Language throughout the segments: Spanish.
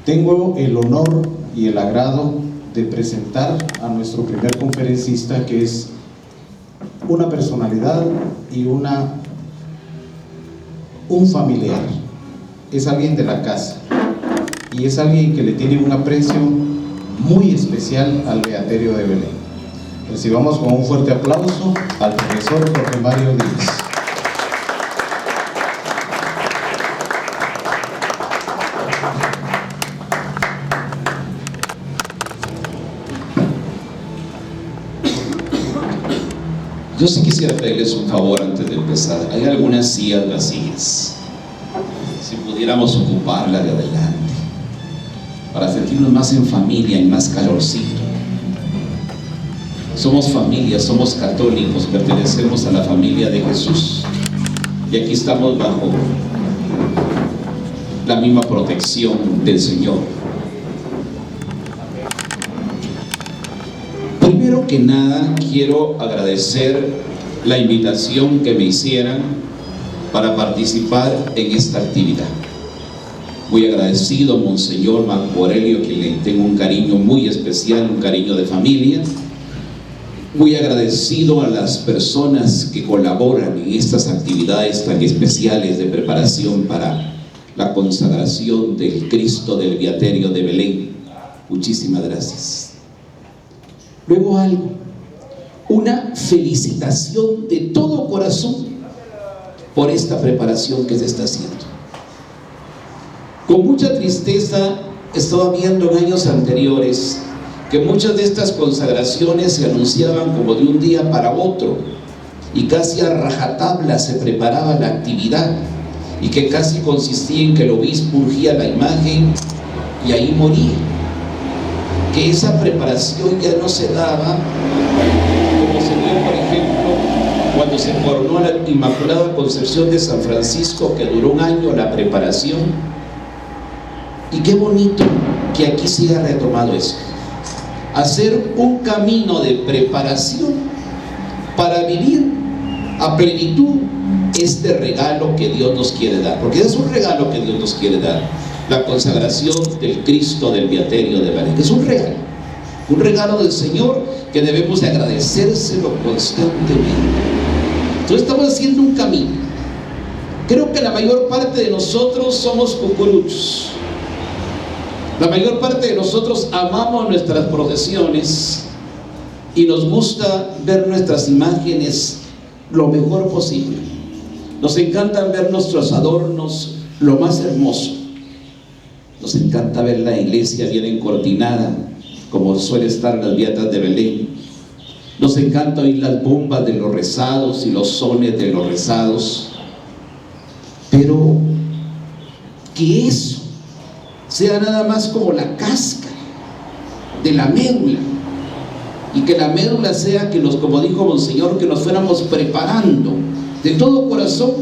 Tengo el honor y el agrado de presentar a nuestro primer conferencista, que es una personalidad y un familiar. Es alguien de la casa y es alguien que le tiene un aprecio muy especial al Beaterio de Belén. Recibamos con un fuerte aplauso al profesor Jorge Mario Díaz. Yo sí quisiera pedirles un favor antes de empezar. Hay algunas sillas vacías. Si pudiéramos ocuparla de adelante, para sentirnos más en familia y más calorcito. Somos familia, somos católicos, pertenecemos a la familia de Jesús. Y aquí estamos bajo la misma protección del Señor. Primero que nada, quiero agradecer la invitación que me hicieran para participar en esta actividad. Muy agradecido, Monseñor Marco Aurelio, que le tengo un cariño muy especial, un cariño de familia. Muy agradecido a las personas que colaboran en estas actividades tan especiales de preparación para la consagración del Cristo del Beaterio de Belén. Muchísimas gracias. Luego una felicitación de todo corazón por esta preparación que se está haciendo. Con mucha tristeza estaba viendo en años anteriores que muchas de estas consagraciones se anunciaban como de un día para otro y casi a rajatabla se preparaba la actividad, y que casi consistía en que el obispo ungía la imagen y ahí moría. Que esa preparación ya no se daba como se dio, por ejemplo, cuando se coronó a la Inmaculada Concepción de San Francisco, que duró un año la preparación. Y qué bonito que aquí se haya retomado esto. Hacer un camino de preparación para vivir a plenitud este regalo que Dios nos quiere dar, porque es un regalo que Dios nos quiere dar, la consagración del Cristo del Beaterio de Belén. Es un regalo del Señor que debemos de agradecérselo constantemente. Entonces estamos haciendo un camino. Creo que la mayor parte de nosotros somos cucuruchos. La mayor parte de nosotros amamos nuestras procesiones y nos gusta ver nuestras imágenes lo mejor posible. Nos encanta ver nuestros adornos lo más hermoso. Nos encanta ver la iglesia bien encortinada, como suele estar en las Beatas de Belén. Nos encanta oír las bombas de los rezados y los sones de los rezados. Pero que eso sea nada más como la cáscara de la médula, y que la médula sea que como dijo Monseñor, que nos fuéramos preparando de todo corazón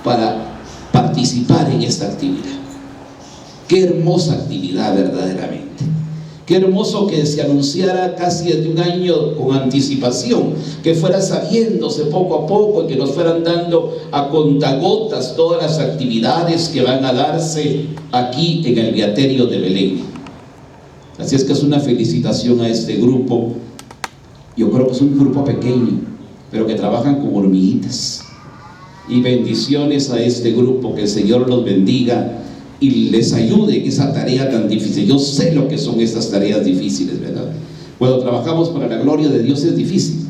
para participar en esta actividad. Qué hermosa actividad verdaderamente. Qué hermoso que se anunciara casi desde un año con anticipación, que fuera sabiéndose poco a poco y que nos fueran dando a contagotas todas las actividades que van a darse aquí en el Beaterio de Belén. Así es que es una felicitación a este grupo. Yo creo que es un grupo pequeño, pero que trabajan como hormiguitas. Y bendiciones a este grupo, que el Señor los bendiga y les ayude en esa tarea tan difícil. Yo sé lo que son estas tareas difíciles, ¿verdad? Cuando trabajamos para la gloria de Dios es difícil.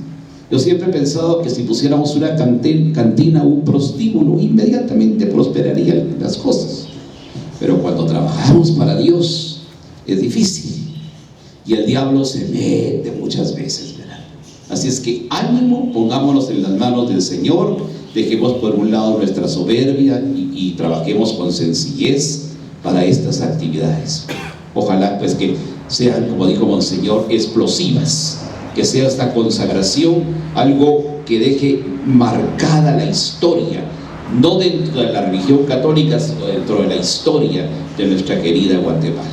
Yo siempre he pensado que si pusiéramos una cantina o un prostíbulo, inmediatamente prosperarían las cosas. Pero cuando trabajamos para Dios es difícil, y el diablo se mete muchas veces, ¿verdad? Así es que ánimo, pongámonos en las manos del Señor, dejemos por un lado nuestra soberbia y trabajemos con sencillez para estas actividades. Ojalá pues que sean, como dijo Monseñor, explosivas, que sea esta consagración algo que deje marcada la historia, no dentro de la religión católica, sino dentro de la historia de nuestra querida Guatemala.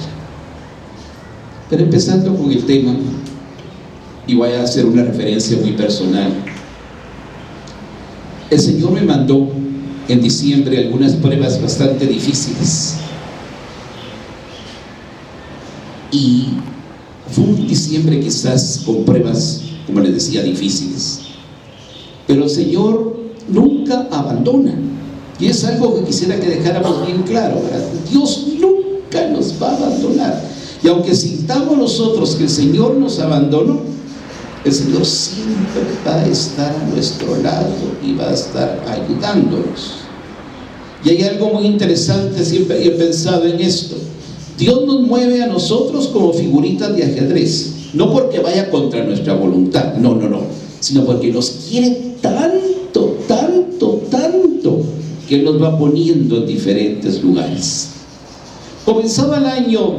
Pero empezando con el tema, y voy a hacer una referencia muy personal. El Señor me mandó en diciembre algunas pruebas bastante difíciles. y fue un diciembre quizás con pruebas, como les decía, difíciles. Pero el Señor nunca abandona. Y es algo que quisiera que dejáramos bien claro, ¿verdad? Dios nunca nos va a abandonar. Y aunque sintamos nosotros que el Señor nos abandonó, el Señor siempre va a estar a nuestro lado y va a estar ayudándonos. Y hay algo muy interesante, siempre he pensado en esto. Dios nos mueve a nosotros como figuritas de ajedrez, no porque vaya contra nuestra voluntad, no, sino porque nos quiere tanto, que Él nos va poniendo en diferentes lugares. Comenzaba el año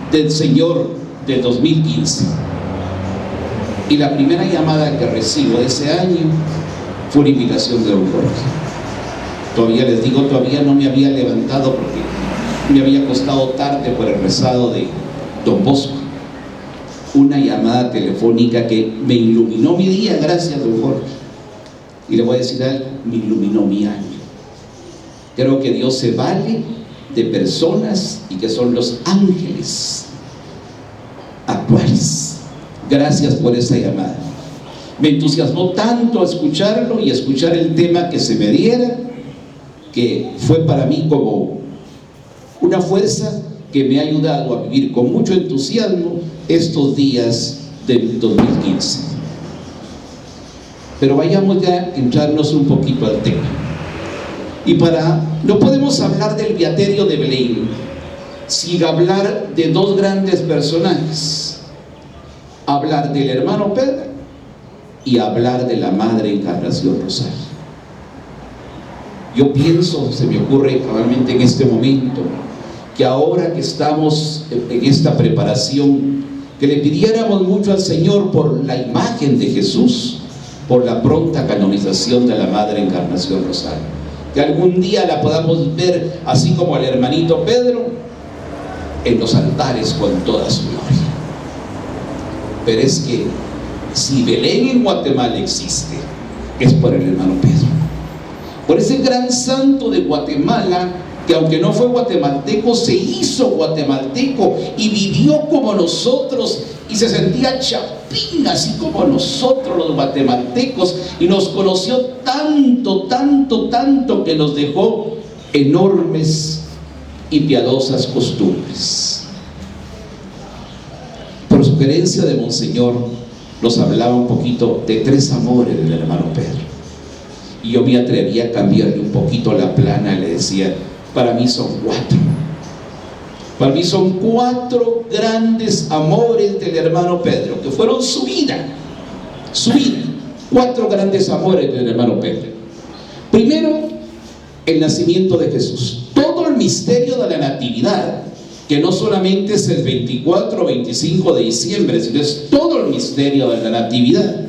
del Señor de 2015 y la primera llamada que recibo de ese año fue una invitación de don Jorge. Todavía les digo, todavía no me había levantado porque me había acostado tarde por el rezado de don Bosco. Una llamada telefónica que me iluminó mi día, gracias don Jorge. Y le voy a decir algo, me iluminó mi año. Creo que Dios se vale de personas y que son los ángeles actuales. Gracias por esa llamada. Me entusiasmó tanto escucharlo y escuchar el tema que se me diera, que fue para mí como una fuerza que me ha ayudado a vivir con mucho entusiasmo estos días del 2015. Pero vayamos ya a entrarnos un poquito al tema. Y no podemos hablar del Beaterio de Belén sin hablar de dos grandes personajes: hablar del hermano Pedro y hablar de la Madre Encarnación Rosario. Yo pienso, se me ocurre probablemente en este momento, que ahora que estamos en esta preparación, que le pidiéramos mucho al Señor por la imagen de Jesús, por la pronta canonización de la Madre Encarnación Rosario, que algún día la podamos ver así como al hermanito Pedro en los altares con toda su gloria. Pero es que si Belén en Guatemala existe, es por el hermano Pedro, por ese gran santo de Guatemala, que aunque no fue guatemalteco, se hizo guatemalteco y vivió como nosotros y se sentía chapín, así como nosotros los guatemaltecos, y nos conoció tanto que nos dejó enormes y piadosas costumbres. Por sugerencia de Monseñor nos hablaba un poquito de tres amores del hermano Pedro, y yo me atreví a cambiarle un poquito la plana y le decía: para mí son cuatro. Para mí son cuatro grandes amores del hermano Pedro, que fueron su vida. Cuatro grandes amores del hermano Pedro. Primero, el nacimiento de Jesús. Todo el misterio de la Natividad, que no solamente es el 24 o 25 de diciembre, sino es todo el misterio de la Natividad.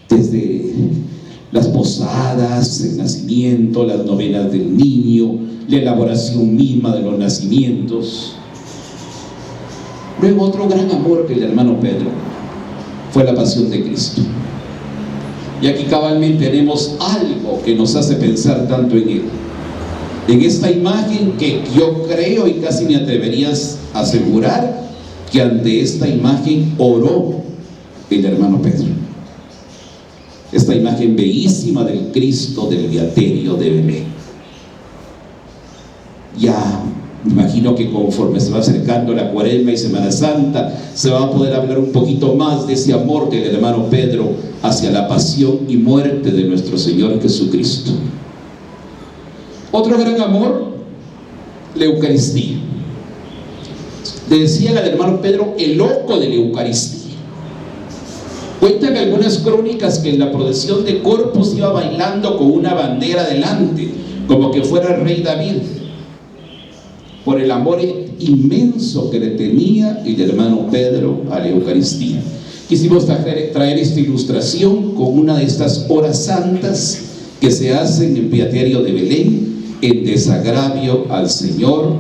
Desde las posadas, el nacimiento, las novenas del niño, la elaboración misma de los nacimientos. Luego, otro gran amor del hermano Pedro fue la pasión de Cristo. Y aquí cabalmente tenemos algo que nos hace pensar tanto en él, en esta imagen que yo creo y casi me atreverías a asegurar que ante esta imagen oró el hermano Pedro. Esta imagen bellísima del Cristo del Beaterio de Belén. Ya me imagino que conforme se va acercando la Cuaresma y Semana Santa, se va a poder hablar un poquito más de ese amor del hermano Pedro hacia la pasión y muerte de nuestro Señor Jesucristo. Otro gran amor, la Eucaristía. Le decían al hermano Pedro el loco de la Eucaristía. Cuentan algunas crónicas que en la procesión de Corpus iba bailando con una bandera delante, como que fuera el rey David, por el amor inmenso que le tenía el hermano Pedro a la Eucaristía. Quisimos traer esta ilustración con una de estas horas santas que se hacen en Beaterio de Belén, en desagravio al Señor,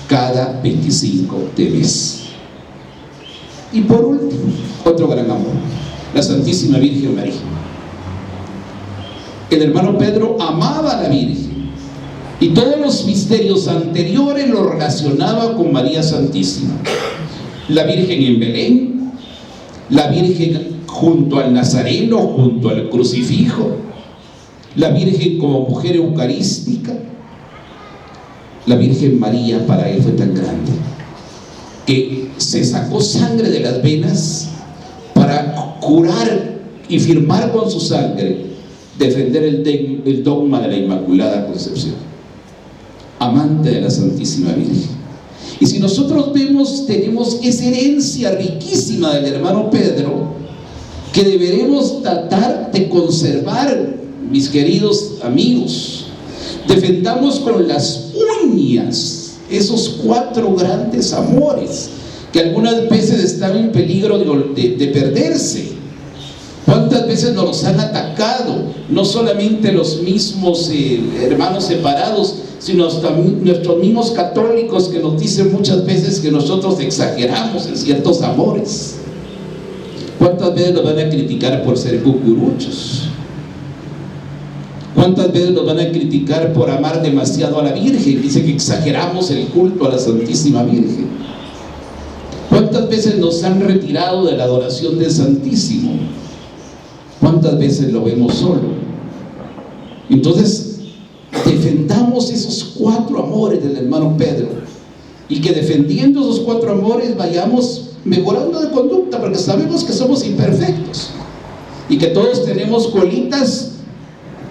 cada 25 de mes. Y por último, otro gran amor, la Santísima Virgen María. El hermano Pedro amaba a la Virgen, Y todos los misterios anteriores los relacionaba con María Santísima. La Virgen en Belén, la Virgen junto al Nazareno, junto al crucifijo, la Virgen como mujer eucarística. La Virgen María para él fue tan grande que se sacó sangre de las venas para curar y firmar con su sangre, defender el dogma de la Inmaculada Concepción. Amante de la Santísima Virgen. Y si nosotros vemos, tenemos esa herencia riquísima del hermano Pedro, que deberemos tratar de conservar, mis queridos amigos. Defendamos con las uñas esos 4 grandes amores que algunas veces están en peligro de perderse. ¿Cuántas veces nos los han atacado? No solamente los mismos hermanos separados, sino hasta nuestros mismos católicos, que nos dicen muchas veces que nosotros exageramos en ciertos amores. ¿Cuántas veces nos van a criticar por ser cucuruchos? ¿Cuántas veces nos van a criticar por amar demasiado a la Virgen? Dicen que exageramos el culto a la Santísima Virgen. ¿Cuántas veces nos han retirado de la adoración del Santísimo? ¿Cuántas veces lo vemos solo? Entonces, defendamos esos 4 amores del hermano Pedro, y que defendiendo esos 4 amores vayamos mejorando de conducta, porque sabemos que somos imperfectos y que todos tenemos colitas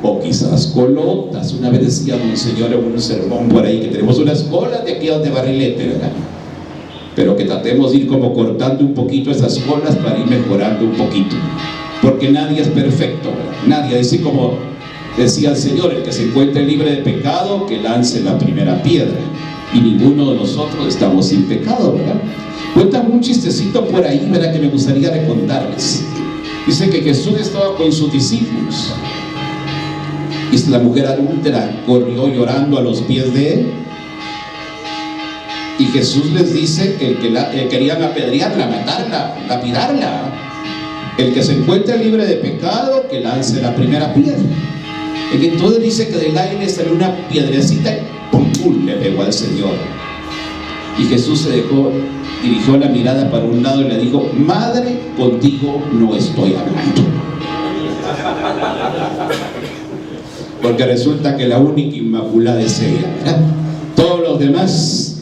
o quizás colotas. Una vez decía un señor en un sermón por ahí que tenemos unas colas de aquellas de barrilete, ¿verdad? Pero que tratemos de ir como cortando un poquito esas colas para ir mejorando un poquito, porque nadie es perfecto, ¿verdad? Nadie, así como decía el Señor: el que se encuentre libre de pecado, que lance la primera piedra. Y ninguno de nosotros estamos sin pecado, ¿verdad? Cuentan un chistecito por ahí, ¿verdad?, que me gustaría recontarles. Dice que Jesús estaba con sus discípulos y la mujer adúltera corrió llorando a los pies de él, y Jesús les dice que querían apedrearla, matarla, lapidarla. El que se encuentre libre de pecado, que lance la primera piedra. Y entonces dice que del aire salió una piedrecita y ¡pum! ¡Pum! Le pegó al Señor. Y Jesús dirigió la mirada para un lado y le dijo: madre, contigo no estoy hablando. Porque resulta que la única inmaculada es ella, ¿verdad? Todos los demás,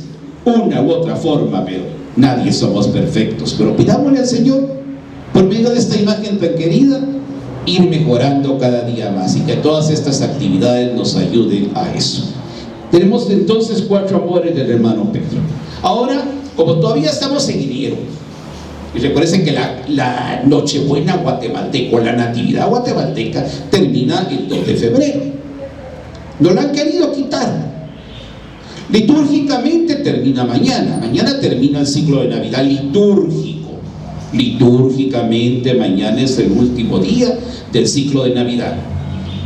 una u otra forma, pero nadie somos perfectos. Pero pidámosle al Señor, por medio de esta imagen tan querida, ir mejorando cada día más, y que todas estas actividades nos ayuden a eso. Tenemos entonces 4 amores del hermano Pedro. Ahora, como todavía estamos en enero, y recuerden que la Nochebuena guatemalteca, o la Natividad guatemalteca, termina el 2 de febrero. No la han querido quitar. Litúrgicamente termina mañana. Mañana termina el ciclo de Navidad litúrgico. Litúrgicamente mañana es el último día del ciclo de Navidad.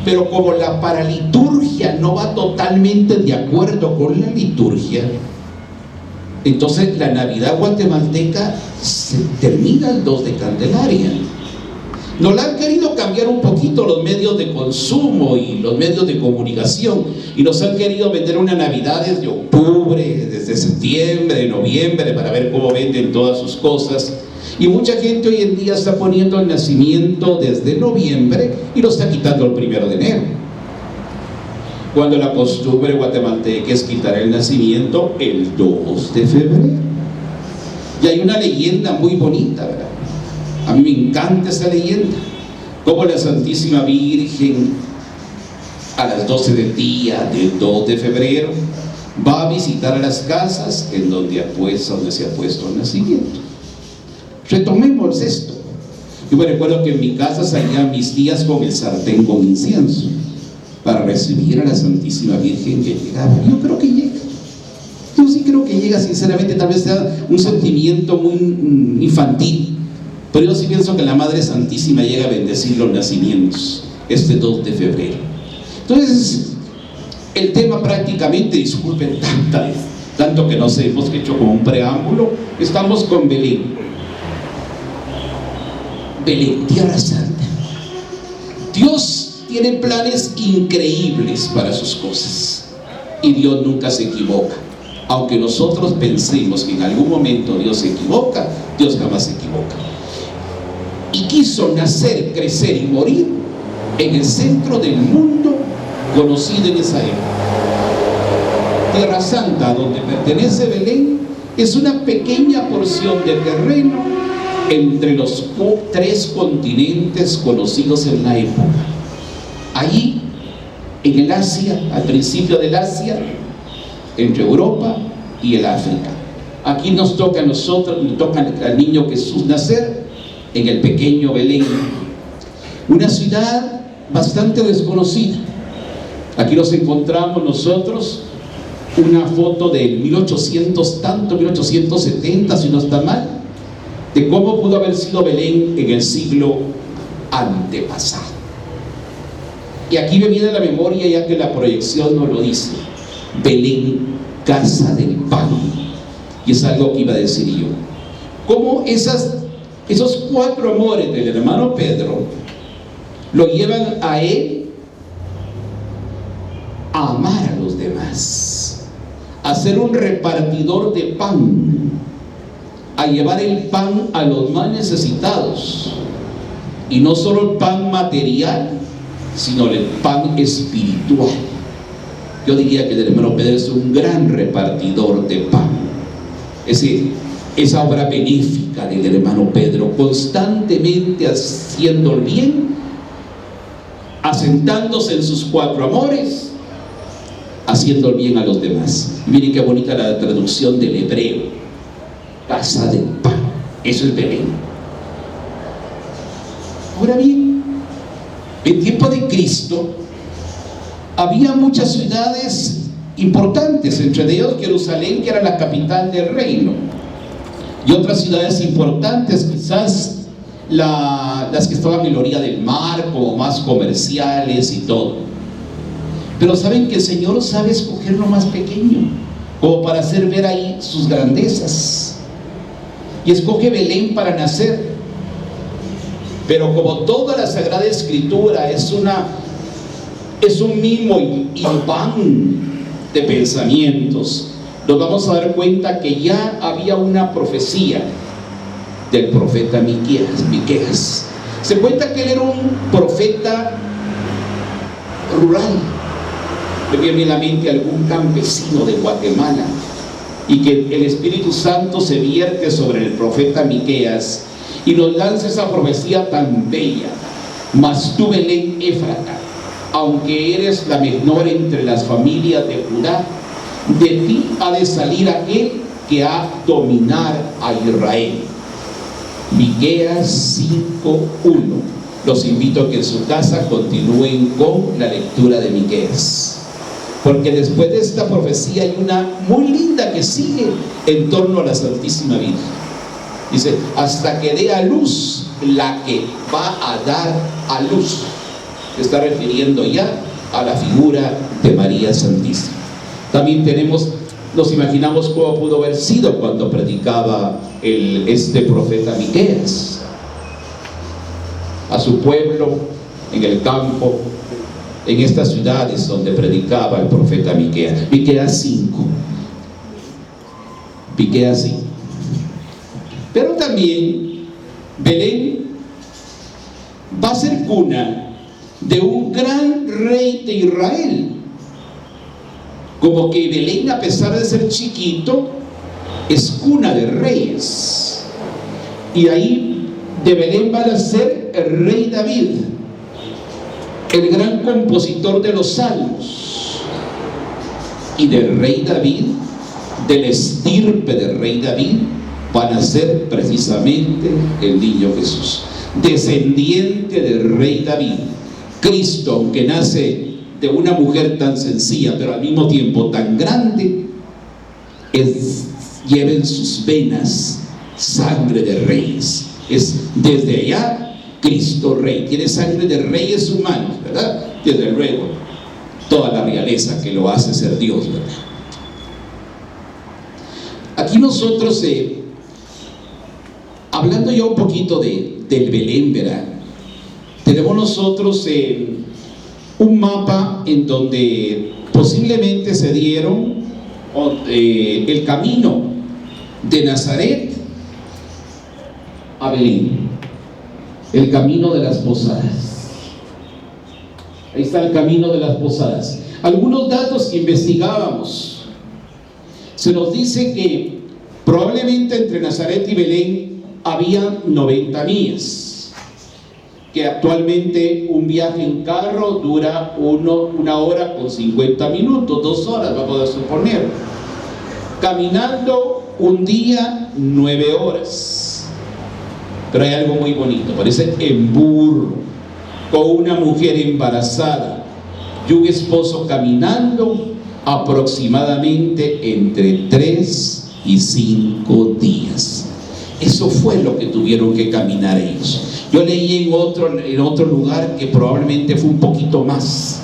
Pero como la paraliturgia no va totalmente de acuerdo con la liturgia, entonces la Navidad guatemalteca se termina el 2 de Candelaria. Nos la han querido cambiar un poquito los medios de consumo y los medios de comunicación, y nos han querido vender una Navidad desde octubre, desde septiembre, noviembre, para ver cómo venden todas sus cosas. Y mucha gente hoy en día está poniendo el nacimiento desde noviembre y lo está quitando el 1 de enero. Cuando la costumbre guatemalteca es quitar el nacimiento el 2 de febrero. Y hay una leyenda muy bonita, ¿verdad? A mí me encanta esa leyenda. Como la Santísima Virgen a las 12 del día del 2 de febrero va a visitar a las casas en donde se ha puesto el nacimiento. Retomemos esto. Yo me recuerdo que en mi casa salían mis tías con el sartén con incienso para recibir a la Santísima Virgen que llegaba. Yo creo que llega. Yo sí creo que llega, sinceramente. Tal vez sea un sentimiento muy infantil, pero yo sí pienso que la Madre Santísima llega a bendecir los nacimientos este 2 de febrero. Entonces, el tema prácticamente, disculpen tanto que nos hemos hecho como un preámbulo, estamos con Belén. Belén, Tierra Santa. Dios tiene planes increíbles para sus cosas. y Dios nunca se equivoca. Aunque nosotros pensemos que en algún momento Dios se equivoca, Dios jamás se equivoca. Y quiso nacer, crecer y morir en el centro del mundo conocido en esa época. Tierra Santa, donde pertenece Belén, es una pequeña porción de terreno entre los 3 continentes conocidos en la época. Allí, en el Asia, al principio del Asia, entre Europa y el África. Aquí nos toca a nosotros, nos toca al niño Jesús nacer en el pequeño Belén, una ciudad bastante desconocida. Aquí nos encontramos nosotros una foto del 1870, si no está mal, de cómo pudo haber sido Belén en el siglo antepasado. Y aquí me viene a la memoria, ya que la proyección nos lo dice: Belén, casa del pan. Y es algo que iba a decir yo. Cómo esos 4 amores del hermano Pedro lo llevan a él a amar a los demás, a ser un repartidor de pan, a llevar el pan a los más necesitados. Y no solo el pan material, sino el pan espiritual. Yo diría que el hermano Pedro es un gran repartidor de pan. Es decir, esa obra benéfica del hermano Pedro, constantemente haciendo el bien, asentándose en sus 4 amores, haciendo el bien a los demás. Miren qué bonita la traducción del hebreo: casa del pan. Eso es Belén. Ahora bien, en tiempo de Cristo había muchas ciudades importantes, entre ellos Jerusalén, que era la capital del reino, y otras ciudades importantes, quizás las que estaban en la orilla del mar, como más comerciales y todo. Pero saben que el Señor sabe escoger lo más pequeño, como para hacer ver ahí sus grandezas, y escoge Belén para nacer. Pero como toda la Sagrada Escritura es un mimo y van de pensamientos, nos vamos a dar cuenta que ya había una profecía del profeta Miqueas. Se cuenta que él era un profeta rural. Me viene a la mente algún campesino de Guatemala, y que el Espíritu Santo se vierte sobre el profeta Miqueas y nos lanza esa profecía tan bella: mas tú, Belén Éfrata, aunque eres la menor entre las familias de Judá, de ti ha de salir aquel que ha de dominar a Israel. Miqueas 5:1. Los invito a que en su casa continúen con la lectura de Miqueas, porque después de esta profecía hay una muy linda que sigue en torno a la Santísima Virgen. Dice: hasta que dé a luz la que va a dar a luz. Se está refiriendo ya a la figura de María Santísima. También nos imaginamos cómo pudo haber sido cuando predicaba este profeta Miqueas a su pueblo en el campo, en estas ciudades donde predicaba el profeta Miqueas. Miqueas 5. Miqueas 5. Pero también Belén va a ser cuna de un gran rey de Israel. Como que Belén, a pesar de ser chiquito, es cuna de reyes. Y ahí de Belén va a ser el rey David, el gran compositor de los salmos. Y del rey David, del estirpe del rey David, van a ser precisamente el niño Jesús, descendiente del rey David. Cristo, aunque nace de una mujer tan sencilla, pero al mismo tiempo tan grande, lleva en sus venas sangre de reyes. Es desde allá Cristo Rey. Tiene sangre de reyes humanos, ¿verdad? Desde luego, toda la realeza que lo hace ser Dios, ¿verdad? Aquí nosotros, hablando ya un poquito del Belén, ¿verdad? Tenemos nosotros un mapa en donde posiblemente se dieron el camino de Nazaret a Belén, el camino de las posadas. Ahí está el camino de las posadas. Algunos datos que investigábamos, se nos dice que probablemente entre Nazaret y Belén había 90 millas, que actualmente un viaje en carro dura 1 hora con 50 minutos, 2 horas vamos a suponer. Caminando un día 9 horas. Pero hay algo muy bonito, parece en burro, con una mujer embarazada y un esposo caminando aproximadamente entre 3 y 5 días. Eso fue lo que tuvieron que caminar ellos. Yo leí en otro lugar que probablemente fue un poquito más.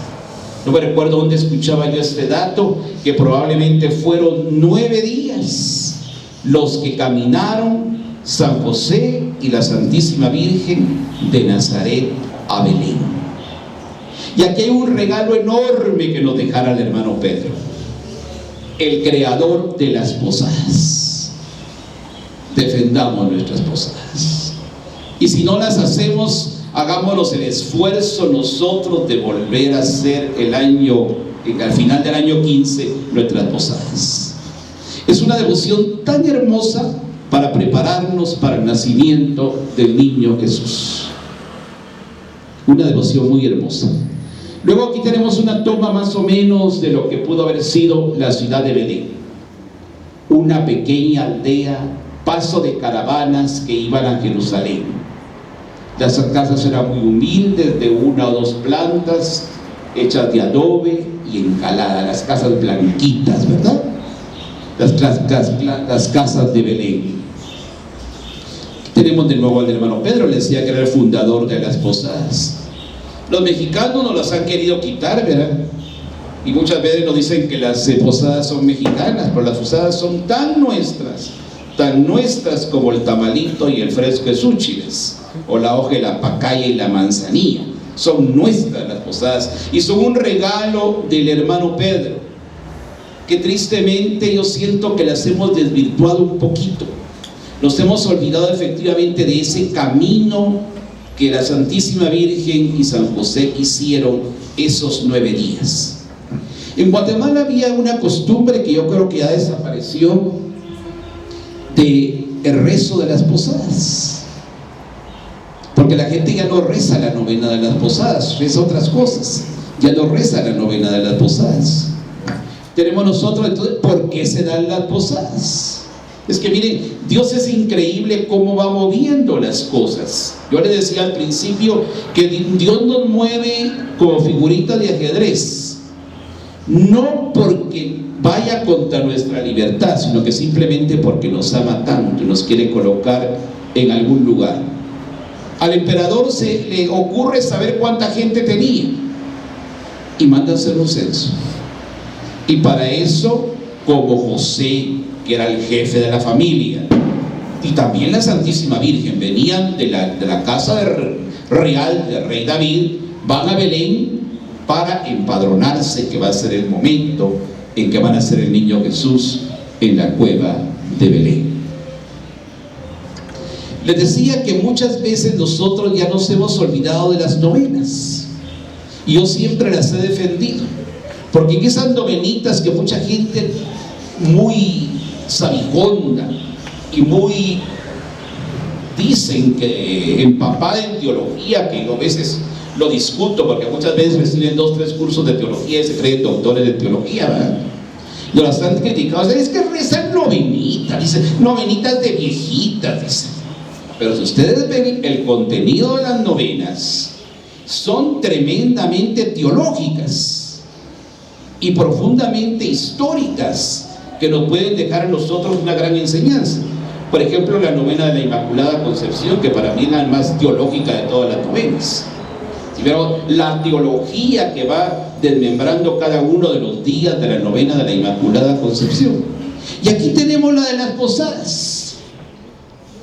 No me recuerdo dónde escuchaba yo este dato, que probablemente fueron 9 días los que caminaron San José y la Santísima Virgen de Nazaret a Belén. Y aquí hay un regalo enorme que nos dejara el hermano Pedro, el creador de las posadas. Defendamos nuestras posadas, y si no las hacemos, hagámonos el esfuerzo nosotros de volver a hacer al final del año 15 nuestras posadas. Es una devoción tan hermosa para prepararnos para el nacimiento del niño Jesús. Una devoción muy hermosa. Luego aquí tenemos una toma más o menos de lo que pudo haber sido la ciudad de Belén. Una pequeña aldea, paso de caravanas que iban a Jerusalén. Las casas eran muy humildes, de 1 o 2 plantas, hechas de adobe y encalada, las casas blanquitas, ¿verdad? Las casas de Belén. Tenemos de nuevo al hermano Pedro, le decía que era el fundador de las posadas. Los mexicanos nos las han querido quitar, ¿verdad? Y muchas veces nos dicen que las posadas son mexicanas, pero las posadas son tan nuestras como el tamalito y el fresco de súchiles, o la hoja de la pacaya y la manzanilla. Son nuestras las posadas y son un regalo del hermano Pedro, que tristemente yo siento que las hemos desvirtuado un poquito. Nos hemos olvidado efectivamente de ese camino que la Santísima Virgen y San José hicieron esos 9 días. En Guatemala había una costumbre que yo creo que ya desapareció, de el rezo de las posadas, porque la gente ya no reza la novena de las posadas, reza otras cosas, ya no reza la novena de las posadas. Tenemos nosotros entonces, ¿por qué se dan las posadas? Es que miren, Dios es increíble cómo va moviendo las cosas. Yo les decía al principio que Dios nos mueve como figurita de ajedrez, no porque vaya contra nuestra libertad, sino que simplemente porque nos ama tanto y nos quiere colocar en algún lugar. Al emperador se le ocurre saber cuánta gente tenía y manda a hacer un censo. Y para eso, como José, que era el jefe de la familia, y también la Santísima Virgen, venían de la casa real del rey David, van a Belén para empadronarse, que va a ser el momento en que van a ser el niño Jesús en la cueva de Belén. Les decía que muchas veces nosotros ya nos hemos olvidado de las novenas, y yo siempre las he defendido, porque en esas novenitas que mucha gente muy sabijonda y muy dicen que empapada en teología, que yo a veces lo discuto porque muchas veces reciben 2 o 3 cursos de teología y se creen doctores de teología, ¿verdad? Y lo están criticando, es que rezan novenitas, dicen, novenitas de viejitas, dicen. Pero si ustedes ven el contenido de las novenas, son tremendamente teológicas y profundamente históricas, que nos pueden dejar a nosotros una gran enseñanza. Por ejemplo, la novena de la Inmaculada Concepción, que para mí es la más teológica de todas las novenas. Si vemos la teología que va desmembrando cada uno de los días de la novena de la Inmaculada Concepción. Y aquí tenemos la de las posadas.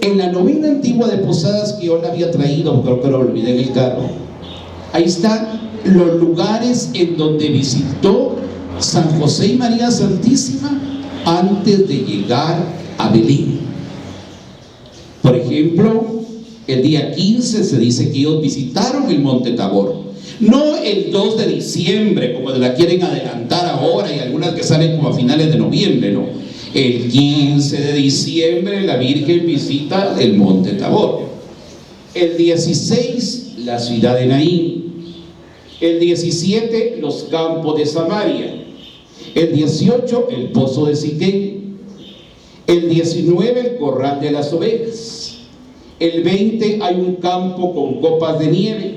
En la novena antigua de posadas que yo la había traído, creo que lo olvidé en el carro, ahí están los lugares en donde visitó San José y María Santísima antes de llegar a Belén. Por ejemplo, el día 15 se dice que ellos visitaron el monte Tabor. No el 2 de diciembre, como la quieren adelantar ahora, y algunas que salen como a finales de noviembre, no. El 15 de diciembre la Virgen visita el monte Tabor. El 16, la ciudad de Naín. El 17, los campos de Samaria. El 18, el pozo de Siquén. El 19, el corral de las ovejas. El 20, hay un campo con copas de nieve.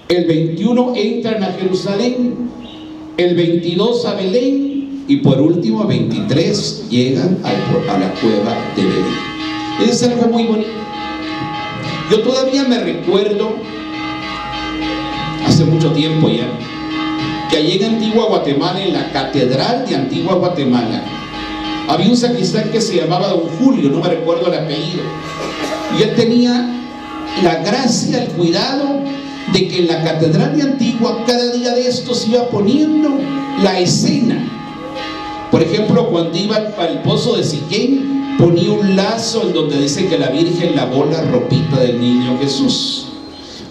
El 21, entran a Jerusalén. El 22, a Belén. Y por último, 23, llegan a la cueva de Belén. Es algo muy bonito. Yo todavía me recuerdo, hace mucho tiempo ya, que allí en Antigua Guatemala, en la catedral de Antigua Guatemala, había un sacristán que se llamaba Don Julio, no me recuerdo el apellido, y él tenía la gracia, el cuidado de que en la catedral de Antigua cada día de estos iba poniendo la escena. Por ejemplo, cuando iba al pozo de Siquén, ponía un lazo en donde dice que la Virgen lavó la ropita del niño Jesús.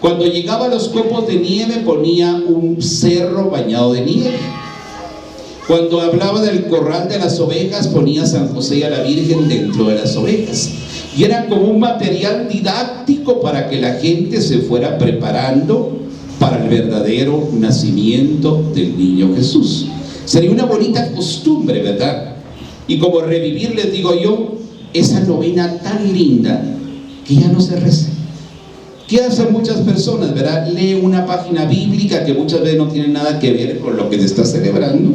Cuando llegaba a los copos de nieve, ponía un cerro bañado de nieve. Cuando hablaba del corral de las ovejas, ponía a San José y a la Virgen dentro de las ovejas. Y era como un material didáctico para que la gente se fuera preparando para el verdadero nacimiento del niño Jesús. Sería una bonita costumbre, ¿verdad? Y como revivir, les digo yo, esa novena tan linda que ya no se reza. ¿Qué hacen muchas personas, verdad? Leen una página bíblica que muchas veces no tiene nada que ver con lo que se está celebrando,